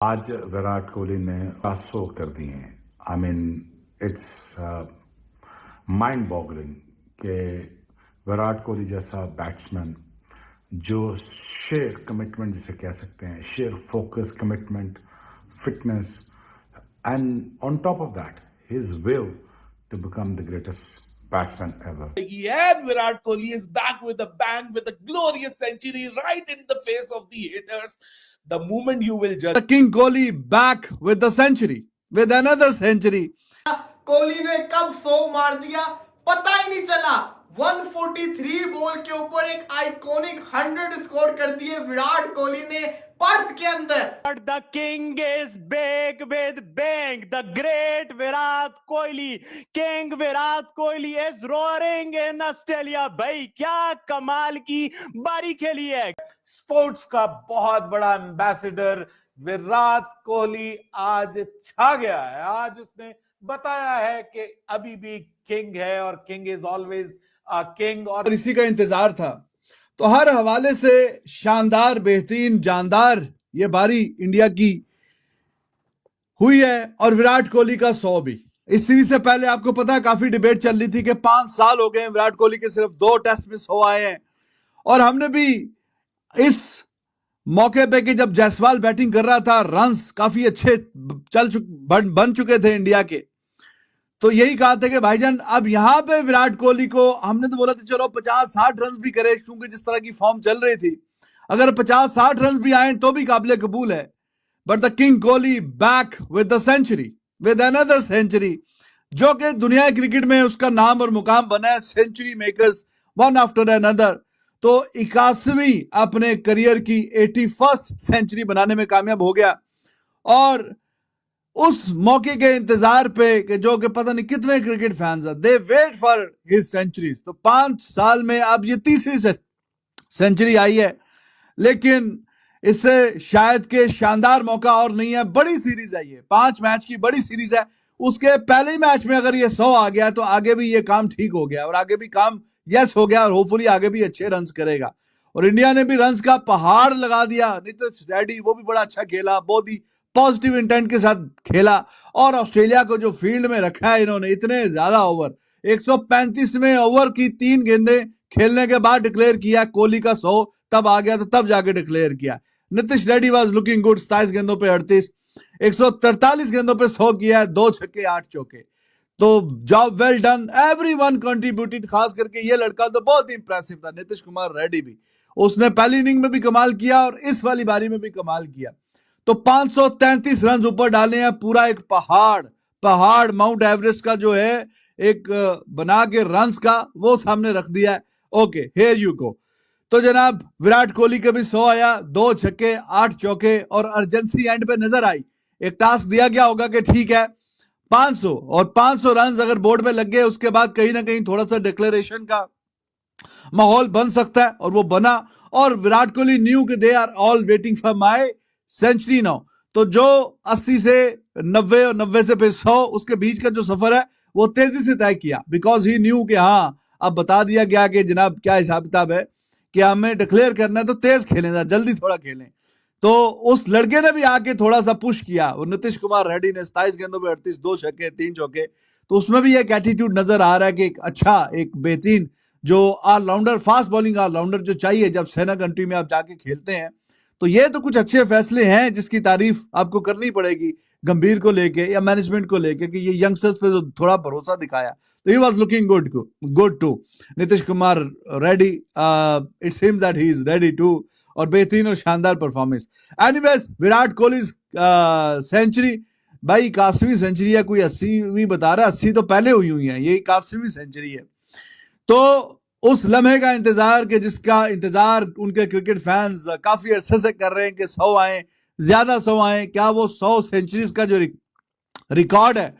आज विराट कोहली ने 500 कर दिए हैं। I mean it's mind boggling कि विराट कोहली जैसा बैट्समैन जो शेयर कमिटमेंट जिसे कह सकते हैं, share focus, commitment, fitness, and on top of that his will to become the greatest batsman ever. And Virat Kohli is back with a bang, with a glorious century right in the face of the haters. The moment you will judge. The King Kohli back with the century, with another century. Kohli ने कब 100 मार दिया पता ही नहीं चला। 143 ball के ऊपर एक आइकॉनिक 100 स्कोर कर दिए विराट कोहली ने पर्थ के अंदर। But the king is big with bang. The great Virat Kohli. King Virat Kohli is roaring in Australia. भाई क्या कमाल की बारी खेली है। स्पोर्ट्स का बहुत बड़ा एम्बेसडर विराट कोहली आज छा गया है। आज उसने बताया है कि अभी भी किंग है और किंग इज ऑलवेज किंग। और इसी का इंतजार था। तो हर हवाले से शानदार, बेहतरीन, जानदार ये बारी इंडिया की हुई है और विराट कोहली का 100 भी। इस सीरीज से पहले आपको पता है काफी डिबेट चल रही थी कि 5 साल हो गए विराट कोहली के सिर्फ 2 टेस्ट मिस हो आए हैं। और हमने भी इस मौके पे कि जब जायसवाल बैटिंग कर रहा था, रन्स काफी अच्छे बन चुके थे इंडिया के, तो यही कहा था कि भाईजान अब यहां पे विराट कोहली को हमने तो बोला था चलो 50-60 रन भी करे, क्योंकि जिस तरह की फॉर्म चल रही थी अगर 50-60 रन भी आए तो भी काबिल कबूल है। But the king Kohli back with the century, with another century, जो कि दुनिया क्रिकेट में उसका नाम और मुकाम बना है, century makers one after another. तो 81वीं अपने करियर की 81st सेंचुरी बनाने में कामयाब हो गया। और उस मौके के इंतजार पे कि जो कि पता नहीं कितने क्रिकेट फैंस हैं, दे वेट फॉर हिज सेंचुरीज। तो 5 साल में अब ये 3री सेंचुरी आई है, लेकिन इससे शायद के शानदार मौका और नहीं है। बड़ी सीरीज है ये, 5 मैच की बड़ी सीरीज है। उसके पहले ही मैच में अगर ये 100 आ गया तो आगे भी ये काम ठीक हो गया और आगे भी काम यस हो गया और होपफुली आगे भी अच्छे रन्स करेगा। और इंडिया ने भी रन्स का पहाड़ लगा दिया। नीतीश रेड्डी वो भी बड़ा अच्छा खेला, बहुत ही पॉजिटिव इंटेंट के साथ खेला। और ऑस्ट्रेलिया को जो फील्ड में रखा है इन्होंने, इतने ज्यादा ओवर, 135वें ओवर की 3 गेंदें खेलने के बाद डिक्लेयर किया कोहली का 100 तब आ गया, तो तब जाके डिक्लेयर किया। Nitish Reddy was looking good, 27 गेंदों पे 38, 143 गेंदों पे 100 किया है, 2 छक्के 8 चौके। तो job well done, everyone contributed. खास करके ये लड़का तो बहुत ही इंप्रेसिव था, नीतीश कुमार रेड्डी भी, उसने पहली इनिंग में भी कमाल किया और इस वाली बारी में भी कमाल किया। तो 533 रन ऊपर डाले हैं, पूरा एक पहाड़ माउंट एवरेस्ट का जो है एक बना के रन्स का वो सामने रख दिया है। Okay, here you go. तो जनाब विराट कोहली के भी 100 आया, 2 छक्के 8 चौके और अर्जेंसी एंड पे नजर आई। एक टास्क दिया गया होगा कि ठीक है 500 और 500 रन अगर बोर्ड पे लग गए, उसके बाद कहीं ना कहीं थोड़ा सा डिक्लेरेशन का माहौल बन सकता है, और वो बना। और विराट कोहली न्यू कि they are all waiting for my century now. तो जो 80 से 90 और 90 से फिर 100, उसके बीच का जो सफर है वो तेजी से तय किया, बिकॉज ही न्यू कि हाँ अब बता दिया गया कि जनाब क्या हिसाब किताब है कि हमें डिक्लेयर करना है तो तेज खेलें, जल्दी थोड़ा खेलें। तो उस लड़के ने भी आके थोड़ा सा पुश किया और नीतीश कुमार रेड्डी ने 27 गेंदों में 38, 2 छक्के 3 चौके। तो उसमें भी एक एटीट्यूड नजर आ रहा है कि एक अच्छा, एक बेहतरीन जो ऑलराउंडर, फास्ट बॉलिंग ऑलराउंडर जो चाहिए जब सेना कंट्री में आप जाके खेलते हैं। तो ये तो कुछ अच्छे फैसले हैं जिसकी तारीफ आपको करनी पड़ेगी गंभीर को लेके या मैनेजमेंट को लेके कि ये यंगस्टर्स पे जो थोड़ा भरोसा दिखाया। तो he was looking good to Nitish Kumar Reddy. It seems that he is ready to, और बेहतरीन और शानदार performance. Anyways Virat Kohli century भाई 81वीं सेंचुरी है, कोई 80वीं बता रहा है, 80 तो पहले हुई है, ये 81वीं सेंचुरी है। तो उस लम्हे का इंतजार कि जिसका इंतजार उनके क्रिकेट फैंस काफी अरसे से कर रहे हैं कि 100 आए, ज्यादा 100 आए। क्या वो 100 सेंचुरीज का जो रिकॉर्ड है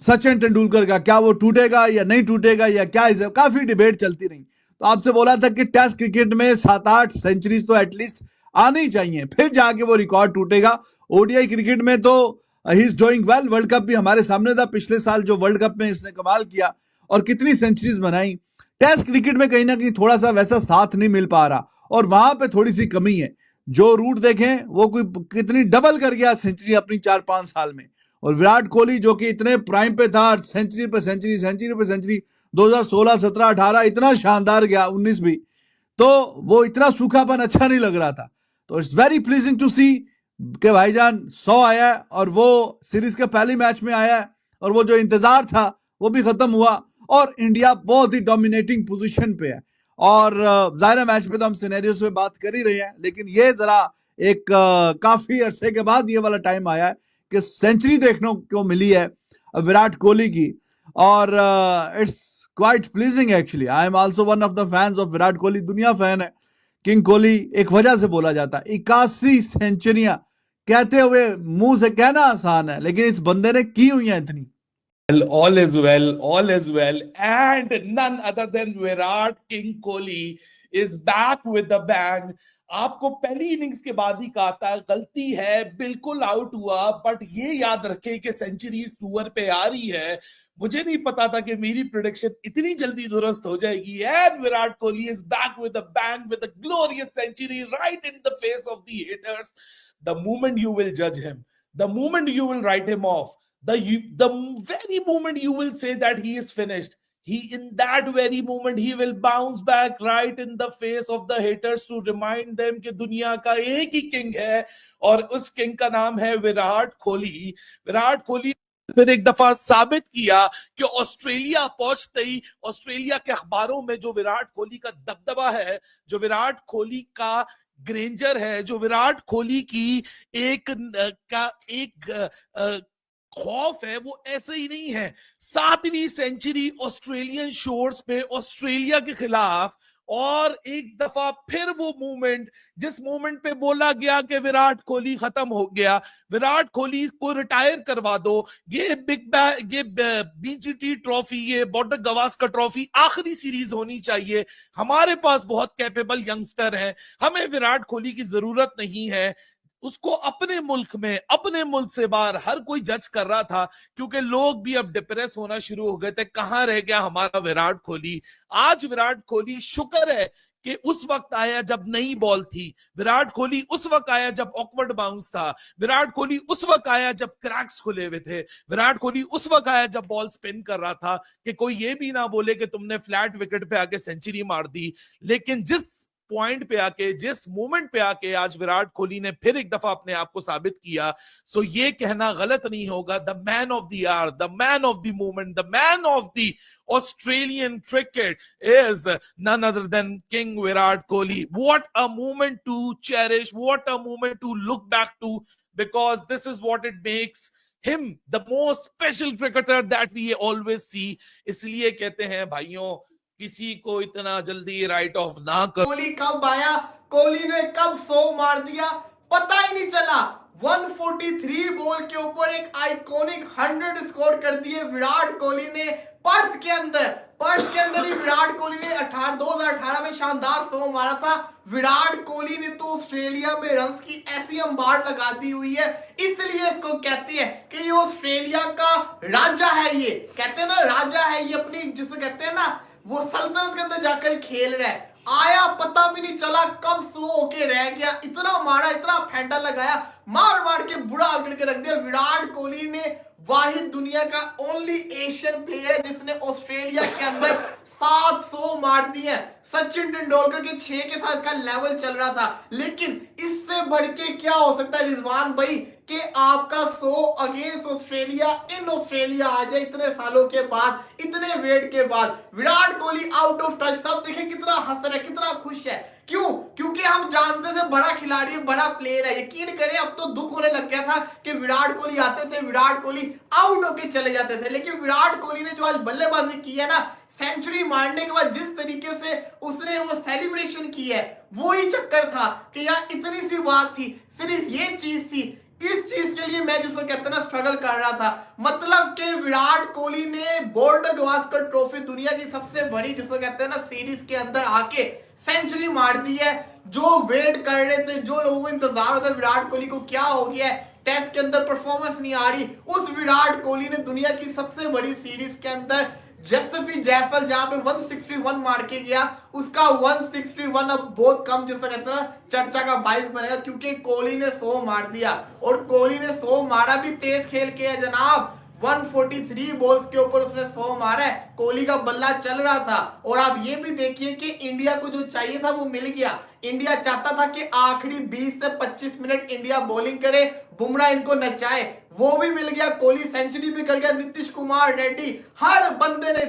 सचिन तेंदुलकर का, क्या वो टूटेगा या नहीं टूटेगा या क्या इसे, काफी डिबेट चलती रही। तो आपसे बोला था कि टेस्ट क्रिकेट में 7-8 सेंचुरीज तो एटलीस्ट आनी चाहिए, फिर जाके वो रिकॉर्ड टूटेगा। ओडीआई क्रिकेट में तो he is doing well. World cup भी हमारे सामने था पिछले साल, जो वर्ल्ड कप में इसने कमाल किया और कितनी सेंचुरीज बनाई। टेस्ट क्रिकेट में कहीं ना कहीं थोड़ा सा वैसा साथ नहीं मिल पा रहा और वहां पे थोड़ी सी कमी है। जो रूट देखें वो कोई कितनी डबल कर गया सेंचुरी अपनी 4-5 साल में। और विराट कोहली जो कि इतने प्राइम पे था, सेंचुरी पे सेंचुरी, सेंचुरी पे सेंचुरी, 2016, 17, 18 इतना शानदार गया, 19 भी, तो वो इतना सूखापन अच्छा नहीं लग रहा था। तो इट्स वेरी प्लीजिंग टू सी कि भाईजान 100 आया है और वो सीरीज के पहले मैच में आया है और वो जो इंतजार था वो भी खत्म हुआ और इंडिया बहुत ही डोमिनेटिंग पोजीशन पे है। और जाहिर मैच पे तो हम सिनेरियोस पे बात कर ही रहे हैं, लेकिन ये जरा एक काफी अरसे के बाद ये वाला टाइम आया है कि सेंचुरी देखने को मिली है विराट कोहली की। और it's quite pleasing actually. I am also one of the fans of Virat Kohli, दुनिया फैन है किंग कोहली। एक वजह से बोला जाता है 81 सेंचुरियां, कहते हुए मुंह से कहना आसान है, लेकिन इस बंदे ने की हुई है इतनी। All is well, all is well, and none other than Virat King Kohli is back with the bang. आपको पहली इनिंग्स के बाद ही कहा था गलती है, बिल्कुल आउट हुआ, बट ये याद रखें कि सेंचुरीज टूर पे आ रही है। मुझे नहीं पता था कि मेरी प्रेडिक्शन इतनी जल्दी दुरुस्त हो जाएगी। And Virat Kohli is back with a bang, with a glorious century right in the face of the haters. The moment you will जज him, the moment you will write him off, the very moment you will say that he is finished, in that very moment he will bounce back right in the face of the haters to remind them कि दुनिया का एक ही king है और उस king का नाम है विराट कोहली। विराट कोहली फिर एक दफा साबित किया कि ऑस्ट्रेलिया पहुंचते ही ऑस्ट्रेलिया के अखबारों में जो विराट कोहली का दबदबा है, जो विराट कोहली का ग्रेंजर है, जो विराट कोहली की एक खौफ है, वो ऐसे ही नहीं है। 7वीं सेंचुरी ऑस्ट्रेलियन शोर्स पे ऑस्ट्रेलिया के खिलाफ, और एक दफा फिर वो मूवमेंट, जिस मूवमेंट पे बोला गया कि विराट कोहली खत्म हो गया, विराट कोहली को रिटायर करवा दो, ये बीजीटी ट्रॉफी, ये बॉर्डर गवास्कर ट्रॉफी आखिरी सीरीज होनी चाहिए, हमारे पास बहुत कैपेबल यंगस्टर हैं, हमें विराट कोहली की जरूरत नहीं है। उसको अपने मुल्क में, अपने मुल्क से बाहर हर कोई जज कर रहा था, क्योंकि लोग भी अब डिप्रेस होना शुरू हो गए थे, कहां रह गया हमारा विराट कोहली। आज विराट कोहली शुक्र है कि उस वक्त आया जब नई बॉल थी, विराट कोहली उस वक्त आया जब ऑकवर्ड बाउंस था, विराट कोहली उस वक्त आया जब क्रैक्स खुले हुए थे, विराट कोहली उस वक्त आया जब बॉल स्पिन कर रहा था कि कोई ये भी ना बोले कि तुमने फ्लैट विकेट पे आके सेंचुरी मार दी। लेकिन जिस पॉइंट पे आके, जिस मोमेंट पे आके आज विराट कोहली ने फिर एक दफा अपने आप को साबित किया, सो ये कहना गलत नहीं होगा, the man of the hour, the man of the moment, the man of the Australian cricket is none other than King Virat Kohli. What a moment to cherish, what a moment to look back to, because this is what it makes him the most special cricketer that we always see. इसलिए कहते हैं भाइयों, किसी को इतना जल्दी right of ना कर। कोहली कब आया, कोहली ने कब 100 मार दिया, पता ही नहीं चला। 143 बॉल के ऊपर एक आइकॉनिक 100 स्कोर कर दिए विराट कोहली ने पर्थ के अंदर ही विराट कोहली ने 2018 में शानदार 100 मारा था। विराट कोहली ने तो ऑस्ट्रेलिया में रन्स की ऐसी अंबार लगा दी हुई है, इसलिए इसको कहते हैं कि ये ऑस्ट्रेलिया का राजा है। ये कहते हैं ना राजा है, ये अपनी जिसे कहते हैं ना वो सल्तनत के अंदर जाकर खेल रहा है। आया पता भी नहीं चला कब 100 होके रह गया, इतना मारा, इतना फेंटा लगाया, मार के बुरा आकर के रख दिया। विराट कोहली ने वाहिद दुनिया का ओनली एशियन प्लेयर है जिसने ऑस्ट्रेलिया के अंदर 700 मार दिए। सचिन तेंदुलकर के 6 के साथ इसका लेवल चल रहा था, लेकिन इससे बढ़ के क्या हो सकता है रिजवान भाई कि आपका 100 अगेंस्ट ऑस्ट्रेलिया इन ऑस्ट्रेलिया आ जाए इतने सालों के बाद, इतने वेट के बाद। Virat Kohli out of touch था, देखें कितना हंस रहा है, कितना खुश है। क्यों? क्योंकि हम जानते थे बड़ा खिलाड़ी है, बड़ा प्लेयर है। यकीन करें अब तो दुख होने लग गया था कि विराट कोहली आते थे, विराट कोहली आउट होके चले जाते थे, लेकिन विराट कोहली ने जो आज बल्लेबाजी की है ना, सेंचुरी मारने के बाद जिस तरीके से उसने वो सेलिब्रेशन की है, वो ही चक्कर था कि यार इतनी सी बात थी, सिर्फ ये चीज थी। इस चीज के लिए मैं जिसको कहते हैं ना स्ट्रगल कर रहा था, मतलब कि विराट कोहली ने बॉर्डर गवास्कर ट्रॉफी, दुनिया की सबसे बड़ी जिसको कहते हैं ना सीरीज के अंदर आके सेंचुरी मार दी है। जो वेट कर रहे थे, जो लोगों को इंतजार होता है विराट कोहली को क्या हो गया है, टेस्ट के अंदर परफॉर्मेंस नहीं आ रही, उस विराट कोहली ने दुनिया की सबसे बड़ी सीरीज के अंदर जसप्रीत जायसवाल जहां पे 161 मार के गया, उसका 161 अब बहुत कम जैसा कहते हैं ना चर्चा का बाइस बनेगा, क्योंकि कोहली ने 100 मार दिया और कोहली ने 100 मारा भी तेज खेल के है जनाब। 143 बॉल्स के ऊपर उसने 100 मारा है। कोहली का बल्ला चल रहा था और आप ये भी देखिए कि इंडिया को जो चाहिए था वो मिल गया। इंडिया चाहता था कि आखिरी 20 से 25 मिनट इंडिया बॉलिंग करे, बुमराह इनको नचाए, वो भी मिल गया। कोहली सेंचुरी भी कर गया, नीतीश कुमार रेड्डी, हर बंदे ने,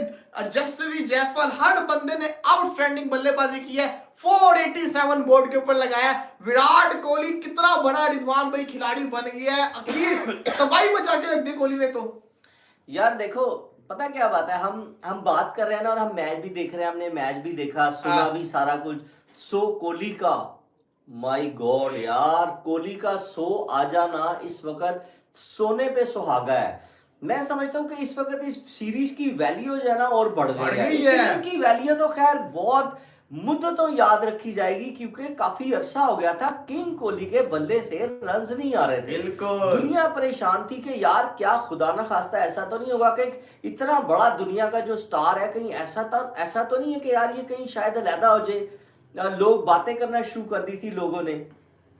जसप्रीत जायसवाल, हर बंदे ने आउटस्टैंडिंग बल्लेबाजी की है। 487 बोर्ड के ऊपर लगाया। विराट कोहली कितना बड़ा रिजवान भाई खिलाड़ी बन गया है, आखिर तबाही मचा के रख दी कोहली ने तो। यार देखो पता क्या बात है, हम बात कर रहे हैं ना और हम मैच भी देख रहे हैं, हमने मैच भी देखा, सुना भी सारा कुछ। सो कोहली का, माय गॉड यार, कोहली का 100 आ जाना इस वक्त सोने पे सुहागा है। मैं समझता हूँ कि इस वक्त इस सीरीज की वैल्यू जो है ना और बढ़ गई है। इस सीरीज की वैल्यू तो खैर बहुत मुद्दतों याद रखी जाएगी, क्योंकि काफी अरसा हो गया था किंग कोहली के बल्ले से रन्स नहीं आ रहे थे। दुनिया परेशान थी कि यार क्या खुदा ना खास्ता ऐसा तो नहीं होगा कि इतना बड़ा दुनिया का जो स्टार है कहीं ऐसा तो नहीं है कि यार ये कहीं शायद अलहदा हो जाए। लोग बातें करना शुरू कर दी थी लोगों ने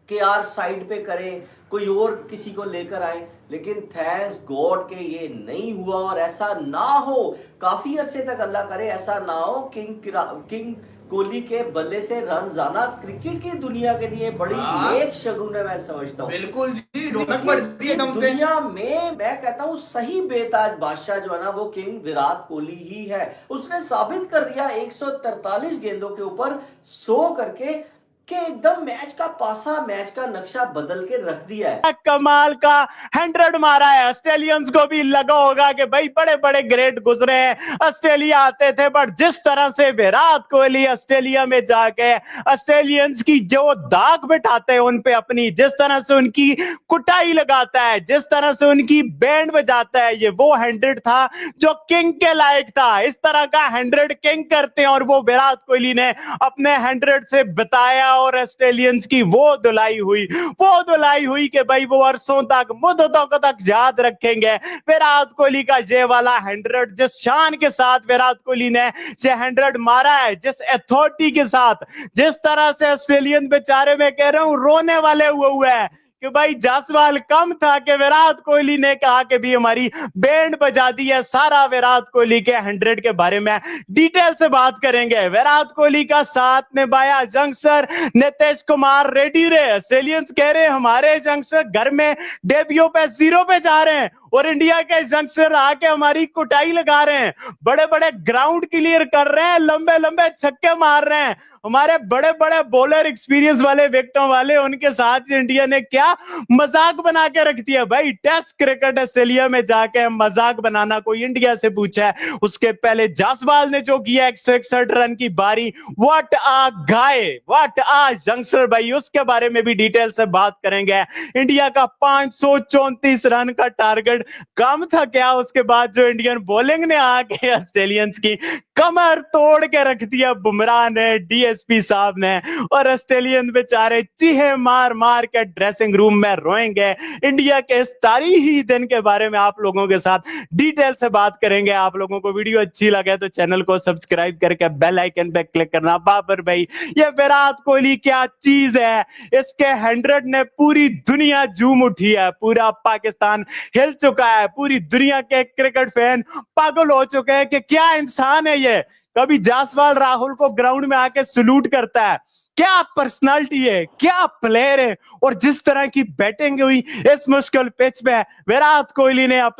कि यार साइड पे करें, कोई और किसी को लेकर आए, लेकिन थैंक्स गॉड के ये नहीं हुआ और ऐसा ना हो, काफी अरसे तक अल्लाह करे ऐसा ना हो। किंग कोहली के बल्ले से रन जाना क्रिकेट की दुनिया के लिए बड़ी नेक शगुन है, मैं समझता हूँ। बिल्कुल जी, रौनक बढ़ती है एकदम से। दुनिया में मैं कहता हूँ सही बेताज बादशाह जो है ना वो किंग विराट कोहली ही है। उसने साबित कर दिया 143 गेंदों के ऊपर 100 करके कि एकदम मैच का पासा, मैच का नक्शा बदल के रख दिया है। कमाल का 100 मारा है। ऑस्ट्रेलियंस को भी लगा होगा कि भाई बड़े बड़े ग्रेट गुजरे हैं, ऑस्ट्रेलिया आते थे, बट जिस तरह से विराट कोहली ऑस्ट्रेलिया में जाके ऑस्ट्रेलियंस की जो दाग बिठाते हैं उन पे अपनी, जिस तरह से उनकी कुटाई लगाता है, जिस तरह से उनकी बैंड बजाता है, ये वो 100 था जो किंग के लायक था। इस तरह का 100 किंग करते हैं और वो विराट कोहली ने अपने 100 से बताया और ऑस्ट्रेलियंस की वो धुलाई हुई कि भाई वो वर्षों तक, मुद्दतों तक याद रखेंगे विराट कोहली का ये वाला 100। जिस शान के साथ विराट कोहली ने ये 100 मारा है, जिस अथॉरिटी के साथ, जिस तरह से ऑस्ट्रेलियन बेचारे, मैं कह रहा हूं रोने वाले हुए हैं कि भाई जायसवाल कम था कि विराट कोहली ने कहा कि भी हमारी बैंड बजा दी है। सारा विराट कोहली के 100 के बारे में डिटेल से बात करेंगे। विराट कोहली का साथ निभाया यंगस्टर नीतीश कुमार रेड्डी रे। ऑस्ट्रेलियंस कह रहे हैं हमारे यंगस्टर घर में डेब्यू पे 0 पे जा रहे हैं और इंडिया के यंगस्टर आके हमारी कुटाई लगा रहे हैं, बड़े बड़े ग्राउंड क्लियर कर रहे हैं, लंबे लंबे छक्के मार रहे हैं। हमारे बड़े बड़े बॉलर, एक्सपीरियंस वाले, विकेटों वाले, उनके साथ इंडिया ने क्या मजाक बना के रख दिया। भाई टेस्ट क्रिकेट ऑस्ट्रेलिया में जाके मजाक बनाना कोई इंडिया से पूछा है? उसके पहले जायसवाल ने जो किया 161 रन की बारी, what a guy, what a youngster भाई, उसके बारे में भी डिटेल से बात करेंगे। इंडिया का 534 रन का टारगेट कम था क्या? उसके बाद जो इंडियन बॉलिंग ने आके ऑस्ट्रेलियंस की कमर तोड़ के रख दिया बुमराह ने, डीएसपी साहब ने, और ऑस्ट्रेलियन बेचारे चीहे मार मार के ड्रेसिंग रूम में रोएंगे। इंडिया के इस तारीखी दिन के बारे में आप लोगों के साथ डिटेल से बात करेंगे। आप लोगों को वीडियो अच्छी लगे तो चैनल को सब्सक्राइब करके बेल आइकन पे क्लिक करना। बाबर भाई, ये विराट कोहली क्या चीज है, इसके 100 ने पूरी दुनिया झूम उठी है, पूरा पाकिस्तान हिल चुका है, पूरी दुनिया के क्रिकेट फैन पागल हो चुके हैं कि क्या इंसान है ये। कभी जायसवाल राहुल को ग्राउंड में आके सलूट करता है, क्या पर्सनालिटी है, क्या प्लेयर है, और जिस तरह की बैटिंग हुई इस मुश्किल पिच में विराट कोहली ने अपनी